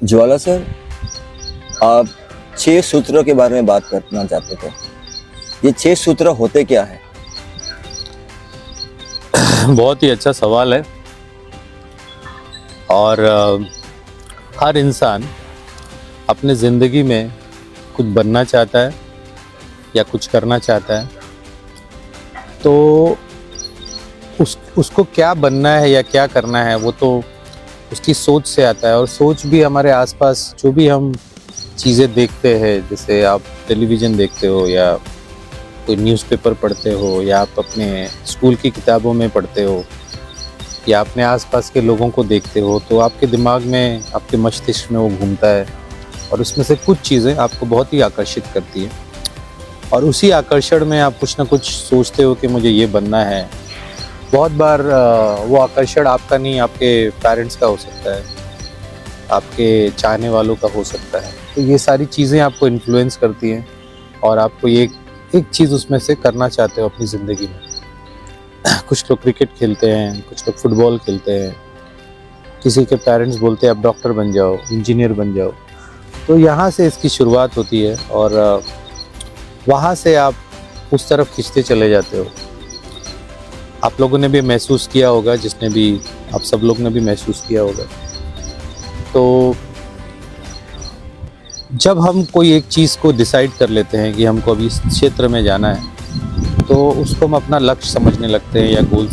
ज्वाला sir, आप 6 सूत्रों के बारे में बात करना चाहते थे। ये 6 सूत्र होते क्या है? बहुत ही अच्छा सवाल है। और हर इंसान अपने ज़िंदगी में कुछ बनना चाहता है या कुछ करना चाहता है, तो उसको क्या बनना है या क्या करना है वो तो उसकी सोच से आता है। और सोच भी हमारे आसपास जो भी हम चीज़ें देखते हैं, जैसे आप टेलीविज़न देखते हो या कोई न्यूज़पेपर पढ़ते हो या आप अपने स्कूल की किताबों में पढ़ते हो या अपने आसपास के लोगों को देखते हो, तो आपके दिमाग में, आपके मस्तिष्क में वो घूमता है और उसमें से कुछ चीज़ें आपको बहुत ही आकर्षित करती हैं। और उसी आकर्षण में आप कुछ ना कुछ सोचते हो कि मुझे ये बनना है। बहुत बार वो आकर्षण आपका नहीं, आपके पेरेंट्स का हो सकता है, आपके चाहने वालों का हो सकता है। तो ये सारी चीज़ें आपको इन्फ्लुएंस करती हैं और आपको ये एक चीज़ उसमें से करना चाहते हो अपनी ज़िंदगी में। कुछ लोग क्रिकेट खेलते हैं, कुछ लोग फुटबॉल खेलते हैं, किसी के पेरेंट्स बोलते हैं आप डॉक्टर बन जाओ, इंजीनियर बन जाओ। तो यहाँ से इसकी शुरुआत होती है और वहाँ से आप उस तरफ खींचते चले जाते हो। आप लोगों ने भी महसूस किया होगा, जिसने भी, आप सब लोग ने भी महसूस किया होगा। तो जब हम कोई एक चीज़ को डिसाइड कर लेते हैं कि हमको अभी इस क्षेत्र में जाना है, तो उसको हम अपना लक्ष्य समझने लगते हैं, या गोल,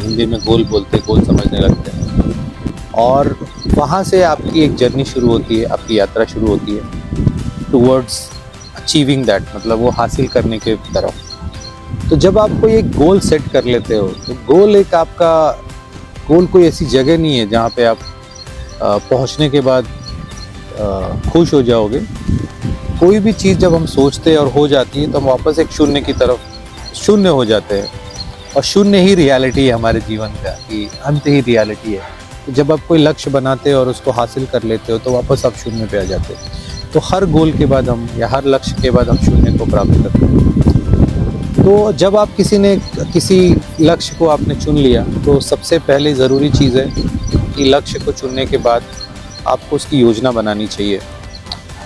हिंदी में गोल बोलते हैं, गोल समझने लगते हैं। और वहाँ से आपकी एक जर्नी शुरू होती है, आपकी यात्रा शुरू होती है टुवर्ड्स अचीविंग दैट, मतलब वो हासिल करने के तरफ। तो जब आप कोई एक गोल सेट कर लेते हो, तो गोल एक आपका गोल कोई ऐसी जगह नहीं है जहाँ पे आप पहुँचने के बाद खुश हो जाओगे। कोई भी चीज़ जब हम सोचते हैं और हो जाती है, तो हम वापस एक शून्य की तरफ, शून्य हो जाते हैं। और शून्य ही रियलिटी है हमारे जीवन का, कि अंत ही रियलिटी है। तो जब आप कोई लक्ष्य बनाते हो और उसको हासिल कर लेते हो, तो वापस आप शून्य पे आ जाते हो। तो हर गोल के बाद हम, या हर लक्ष्य के बाद हम शून्य को प्राप्त करते हैं। तो जब आप किसी लक्ष्य को आपने चुन लिया, तो सबसे पहले ज़रूरी चीज़ है कि लक्ष्य को चुनने के बाद आपको उसकी योजना बनानी चाहिए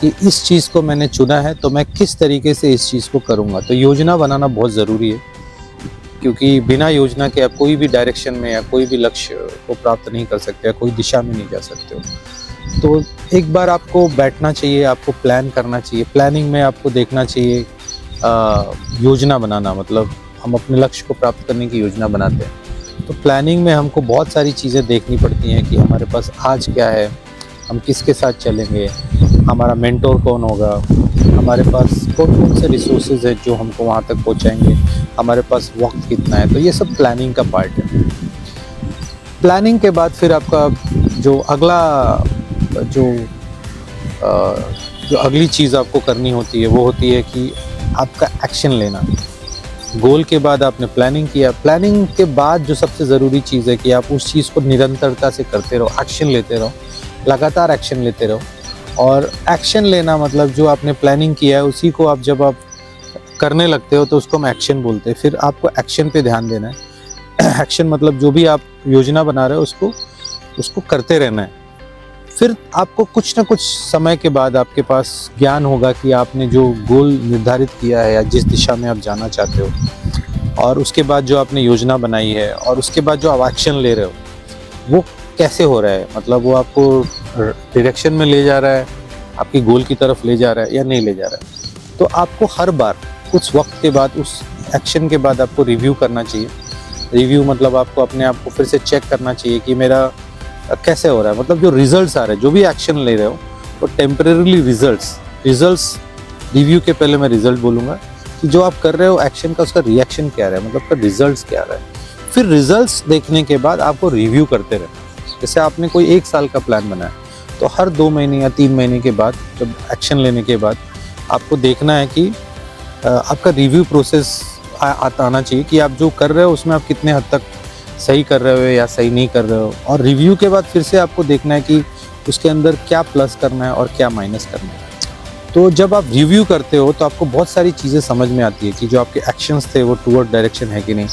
कि इस चीज़ को मैंने चुना है, तो मैं किस तरीके से इस चीज़ को करूँगा। तो योजना बनाना बहुत ज़रूरी है, क्योंकि बिना योजना के आप कोई भी डायरेक्शन में या कोई भी लक्ष्य को प्राप्त नहीं कर सकते, या कोई दिशा में नहीं जा सकते हो। तो एक बार आपको बैठना चाहिए, आपको प्लान करना चाहिए। प्लानिंग में आपको देखना चाहिए, योजना बनाना, मतलब हम अपने लक्ष्य को प्राप्त करने की योजना बनाते हैं। तो प्लानिंग में हमको बहुत सारी चीज़ें देखनी पड़ती हैं कि हमारे पास आज क्या है, हम किसके साथ चलेंगे, हमारा मेंटोर कौन होगा, हमारे पास कौन कौन से रिसोर्सेज है जो हमको वहाँ तक पहुँचाएंगे, हमारे पास वक्त कितना है। तो ये सब प्लानिंग का पार्ट है। प्लानिंग के बाद फिर आपका जो अगली चीज़ आपको करनी होती है, वो होती है कि आपका एक्शन लेना। गोल के बाद आपने प्लानिंग किया, प्लानिंग के बाद जो सबसे ज़रूरी चीज़ है कि आप उस चीज़ को निरंतरता से करते रहो, एक्शन लेते रहो, लगातार एक्शन लेते रहो। और एक्शन लेना मतलब जो आपने प्लानिंग किया है, उसी को आप जब आप करने लगते हो, तो उसको हम एक्शन बोलते हैं। फिर आपको एक्शन पे ध्यान देना है। एक्शन मतलब जो भी आप योजना बना रहे हो, उसको करते रहना है। फिर आपको कुछ ना कुछ समय के बाद आपके पास ज्ञान होगा कि आपने जो गोल निर्धारित किया है या जिस दिशा में आप जाना चाहते हो, और उसके बाद जो आपने योजना बनाई है, और उसके बाद जो आप एक्शन ले रहे हो, वो कैसे हो रहा है। मतलब वो आपको डायरेक्शन में ले जा रहा है, आपकी गोल की तरफ ले जा रहा है, या नहीं ले जा रहा है। तो आपको हर बार कुछ वक्त के बाद, उस एक्शन के बाद आपको रिव्यू करना चाहिए। रिव्यू मतलब आपको अपने आप को फिर से चेक करना चाहिए कि मेरा कैसे हो रहा है। मतलब जो रिजल्ट्स आ रहे हैं, जो भी एक्शन ले रहे हो, वो टेम्परेरीली रिजल्ट्स रिव्यू के पहले मैं रिजल्ट बोलूँगा कि जो आप कर रहे हो एक्शन का, उसका रिएक्शन क्या रहा है, मतलब उसका रिजल्ट्स क्या रहा है। फिर रिजल्ट्स देखने के बाद आपको रिव्यू करते रहना। जैसे आपने कोई 1 साल का प्लान बनाया, तो हर 2 महीने या 3 महीने के बाद, जब एक्शन लेने के बाद, आपको देखना है कि आपका रिव्यू प्रोसेस आना चाहिए कि आप जो कर रहे हो उसमें आप कितने हद तक सही कर रहे हो या सही नहीं कर रहे हो। और रिव्यू के बाद फिर से आपको देखना है कि उसके अंदर क्या प्लस करना है और क्या माइनस करना है। तो जब आप रिव्यू करते हो, तो आपको बहुत सारी चीज़ें समझ में आती है कि जो आपके एक्शंस थे वो टुवर्ड डायरेक्शन है कि नहीं।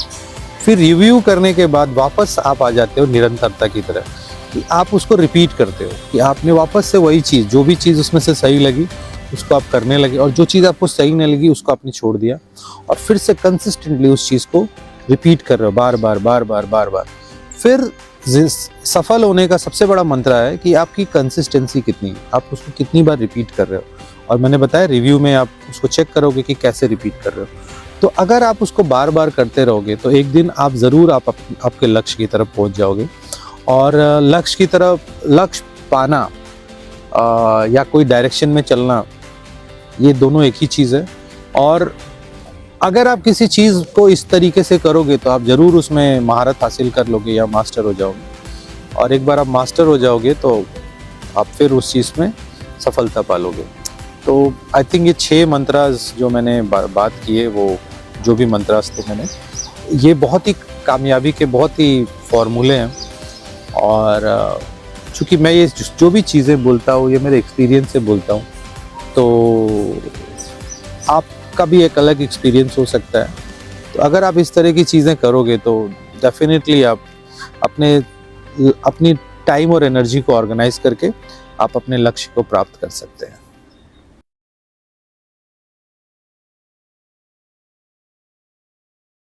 फिर रिव्यू करने के बाद वापस आप आ जाते हो निरंतरता की तरह कि आप उसको रिपीट करते हो, कि आपने वापस से वही चीज़, जो भी चीज़ उसमें से सही लगी उसको आप करने लगे, और जो चीज़ आपको सही नहीं लगी उसको आपने छोड़ दिया, और फिर से कंसिस्टेंटली उस चीज़ को रिपीट कर रहे हो बार बार बार बार बार बार। फिर सफल होने का सबसे बड़ा मंत्र है कि आपकी कंसिस्टेंसी कितनी है, आप उसको कितनी बार रिपीट कर रहे हो। और मैंने बताया रिव्यू में आप उसको चेक करोगे कि कैसे रिपीट कर रहे हो। तो अगर आप उसको बार बार करते रहोगे तो एक दिन आप ज़रूर आपके लक्ष्य की तरफ पहुंच जाओगे। और लक्ष्य पाना या कोई डायरेक्शन में चलना, ये दोनों एक ही चीज़ है। और अगर आप किसी चीज़ को इस तरीके से करोगे तो आप ज़रूर उसमें महारत हासिल कर लोगे या मास्टर हो जाओगे। और एक बार आप मास्टर हो जाओगे तो आप फिर उस चीज़ में सफलता पालोगे। तो आई थिंक ये 6 मंत्रास जो मैंने बात की है, वो जो भी मंत्रास थे मैंने, ये बहुत ही कामयाबी के बहुत ही फॉर्मूले हैं। और चूँकि मैं ये जो भी चीज़ें बोलता हूँ ये मेरे एक्सपीरियंस से बोलता हूँ, तो आपका भी एक अलग एक्सपीरियंस हो सकता है। तो अगर आप इस तरह की चीज़ें करोगे तो डेफिनेटली आप अपनी टाइम और एनर्जी को ऑर्गेनाइज करके आप अपने लक्ष्य को प्राप्त कर सकते हैं।